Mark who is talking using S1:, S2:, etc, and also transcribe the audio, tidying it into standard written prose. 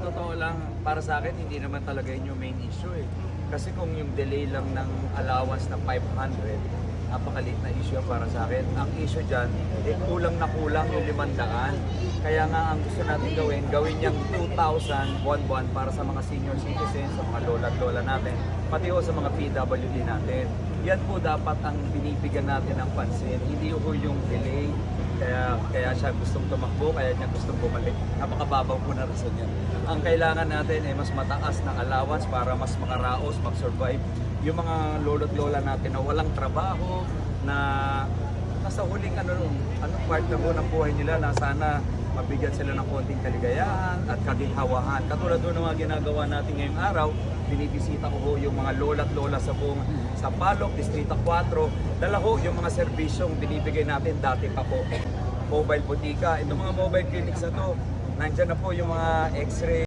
S1: totoo lang, para sa akin, hindi naman talaga yun yung main issue eh. Kasi kung yung delay lang ng allowance na 500, napakaliit na issue para sa akin. Ang issue dyan, kulang na kulang yung 500. Kaya nga ang gusto natin gawin niyang 2,000 buwan-buwan para sa mga senior citizens, sa mga lola at lola natin, pati o sa mga PWD natin. Yan po dapat ang binibigyan natin ng pansin, hindi po yung delay. Kaya siya gustong tumakbo, kaya niya gustong bumalik. Napakababaw po na rason yan. Ang kailangan natin ay mas mataas na allowance para mas makaraos, mag-survive. Yung mga lolo't lola natin na walang trabaho, na nasa huling anong part na po ng buhay nila na sana mabigyan sila ng konting kaligayahan at kaginhawahan. Katulad doon ng mga ginagawa natin ngayong araw, binibisita ko ho yung mga lola't lola sa buong sa Palok, Distrito 4. Dala ho yung mga serbisyong binibigay natin dati pa po. Mobile botika, itong mga mobile clinics na to, nandyan na po yung mga x-ray,